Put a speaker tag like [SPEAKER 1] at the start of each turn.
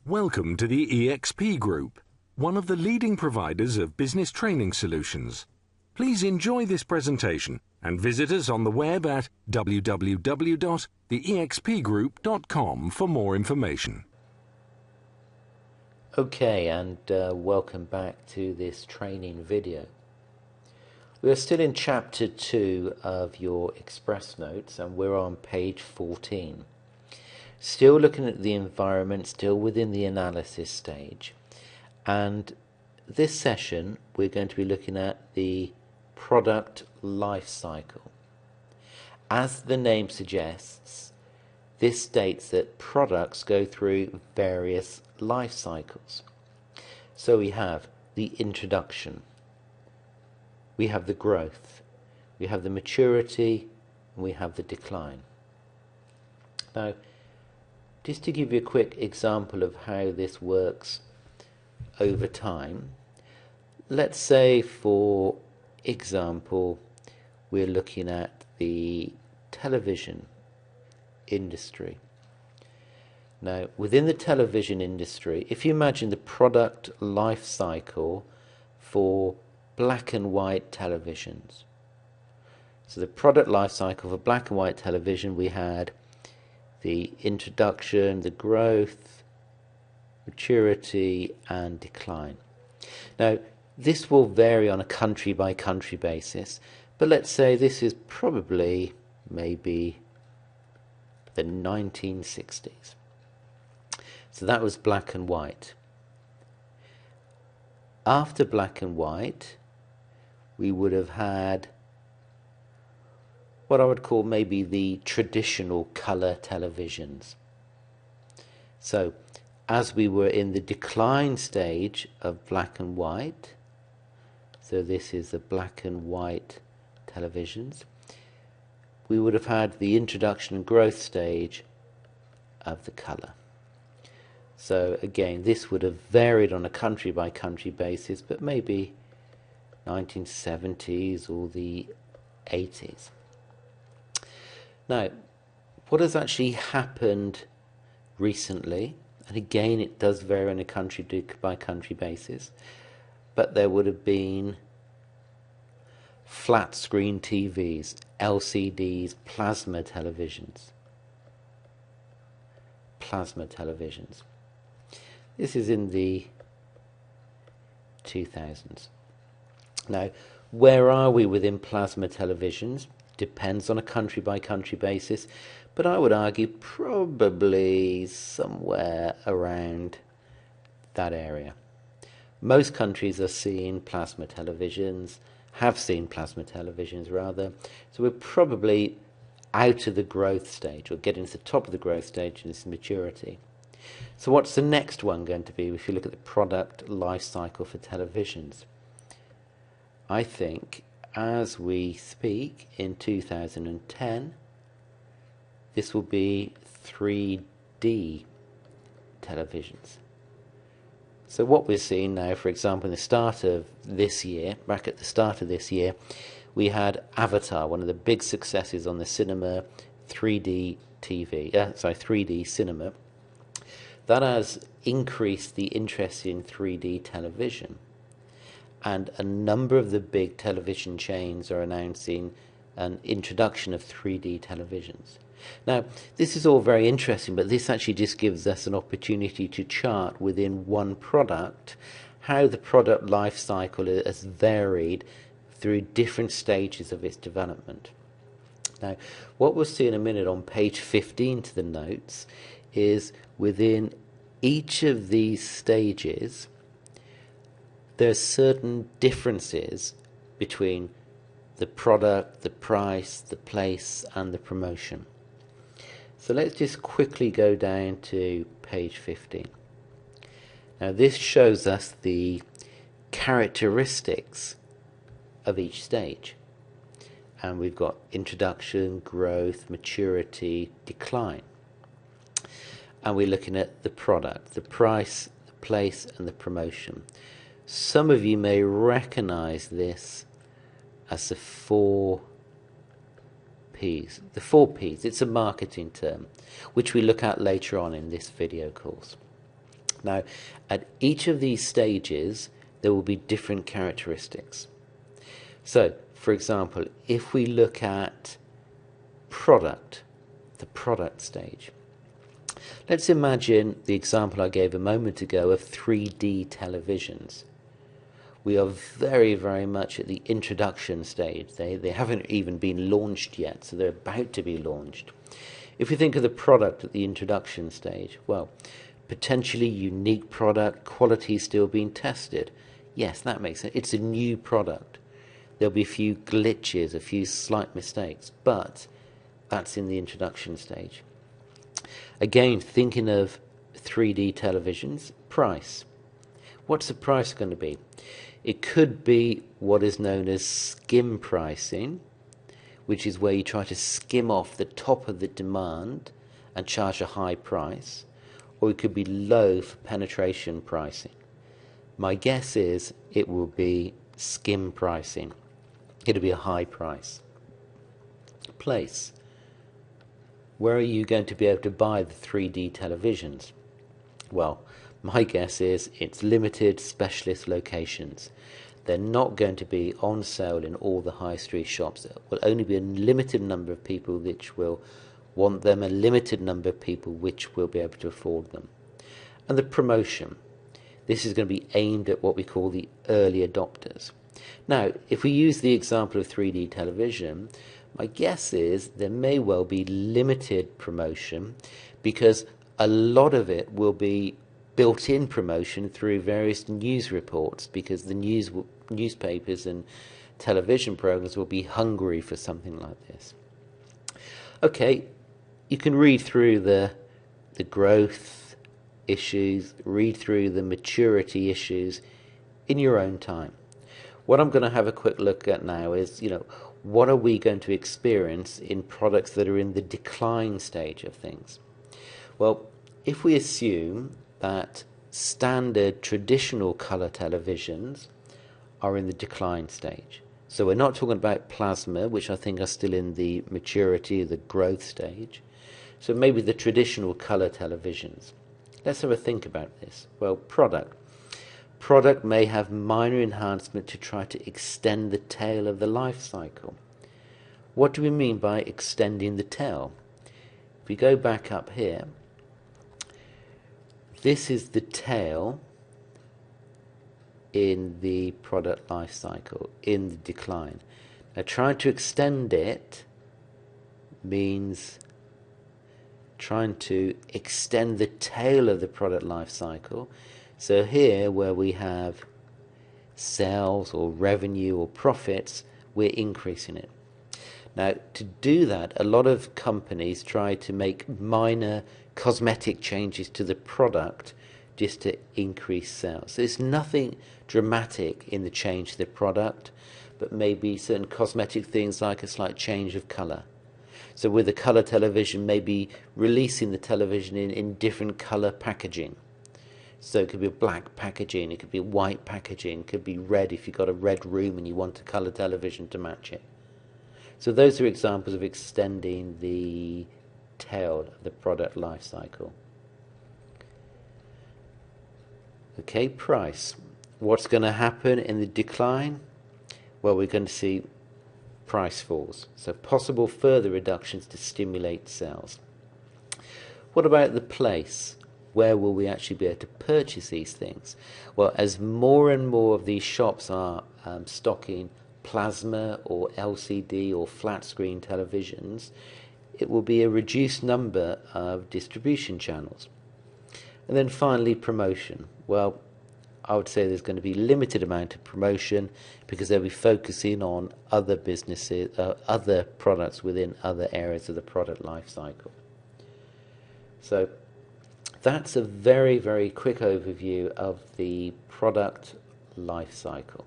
[SPEAKER 1] Welcome to the EXP Group, one of the leading providers of business training solutions. Please enjoy this presentation and visit us on the web at www.theexpgroup.com for more information.
[SPEAKER 2] Okay, and welcome back to this training video. We are still in chapter 2 of your Express Notes, and we're on page 14. Still looking at the environment, still within the analysis stage. And this session, we're going to be looking at the product life cycle. As the name suggests, this states that products go through various life cycles. So we have the introduction, we have the growth, we have the maturity, and we have the decline. Now, just to give you a quick example of how this works over time, let's say, for example, we're looking at the television industry. Now, within the television industry, if you imagine the product life cycle for black and white televisions. So the product life cycle for black and white television, we had the introduction, the growth, maturity, and decline. Now, this will vary on a country by country basis, but let's say this is probably maybe the 1960s. So that was black and white. After black and white, we would have had what I would call maybe the traditional colour televisions. So, as we were in the decline stage of black and white, so this is the black and white televisions, we would have had the introduction and growth stage of the colour. So again, this would have varied on a country by country basis, but maybe 1970s or the 80s. Now, what has actually happened recently, and again it does vary on a country by country basis, but there would have been flat screen TVs, LCDs, plasma televisions. This is in the 2000s. Now, where are we within plasma televisions? Depends on a country by country basis, but I would argue probably somewhere around that area. Most countries are seeing plasma televisions, have seen plasma televisions rather, so we're probably out of the growth stage, or getting to the top of the growth stage in its maturity. So what's the next one going to be if you look at the product life cycle for televisions? I think as we speak in 2010, this will be 3D televisions. So what we're seeing now, for example, in the start of this year, back at the start of this year, we had Avatar, one of the big successes on the cinema 3D cinema. That has increased the interest in 3D television. And a number of the big television chains are announcing an introduction of 3D televisions. Now, this is all very interesting, but this actually just gives us an opportunity to chart within one product how the product life cycle has varied through different stages of its development. Now, what we'll see in a minute on page 15 to the notes is within each of these stages, there are certain differences between the product, the price, the place, and the promotion. So let's just quickly go down to page 15. Now this shows us the characteristics of each stage. And we've got introduction, growth, maturity, decline. And we're looking at the product, the price, the place, and the promotion. Some of you may recognize this as the 4 Ps. The 4 Ps, it's a marketing term, which we look at later on in this video course. Now, at each of these stages, there will be different characteristics. So, for example, if we look at product, the product stage, let's imagine the example I gave a moment ago of 3D televisions. We are very, very much at the introduction stage. They haven't even been launched yet, so they're about to be launched. If you think of the product at the introduction stage, well, potentially unique product, quality still being tested. Yes, that makes sense. It's a new product. There'll be a few glitches, a few slight mistakes, but that's in the introduction stage. Again, thinking of 3D televisions, price. What's the price going to be? It could be what is known as skim pricing, which is where you try to skim off the top of the demand and charge a high price, or it could be low for penetration pricing. My guess is it will be skim pricing. It'll be a high price. Place. Where are you going to be able to buy the 3D televisions? Well, my guess is it's limited specialist locations. They're not going to be on sale in all the high street shops. There will only be a limited number of people which will want them, a limited number of people which will be able to afford them. And the promotion. This is going to be aimed at what we call the early adopters. Now, if we use the example of 3D television, my guess is there may well be limited promotion because a lot of it will be built-in promotion through various news reports, because the newspapers and television programs will be hungry for something like this. Okay, you can read through the growth issues, read through the maturity issues in your own time. What I'm going to have a quick look at now is, what are we going to experience in products that are in the decline stage of things? Well, if we assume that standard traditional color televisions are in the decline stage, so we're not talking about plasma, which I think are still in the maturity, the growth stage, so maybe the traditional color televisions. Let's have a think about this. Well, product may have minor enhancement to try to extend the tail of the life cycle. What do we mean by extending the tail? If we go back up here, this is the tail in the product life cycle, in the decline. Now, trying to extend it means trying to extend the tail of the product life cycle. So here, where we have sales or revenue or profits, we're increasing it. Now, to do that, a lot of companies try to make minor cosmetic changes to the product just to increase sales. So there's nothing dramatic in the change to the product, but maybe certain cosmetic things like a slight change of color. So with a color television, maybe releasing the television in different color packaging. So it could be black packaging, it could be white packaging, it could be red if you've got a red room and you want a color television to match it. So those are examples of extending the tail of the product life cycle. Okay, price. What's going to happen in the decline? Well, we're going to see price falls. So possible further reductions to stimulate sales. What about the place? Where will we actually be able to purchase these things? Well, as more and more of these shops are stocking plasma or LCD or flat screen televisions, it will be a reduced number of distribution channels. And then finally, promotion. Well, I would say there's going to be limited amount of promotion because they'll be focusing on other businesses, other products within other areas of the product life cycle. So that's a very, very quick overview of the product life cycle.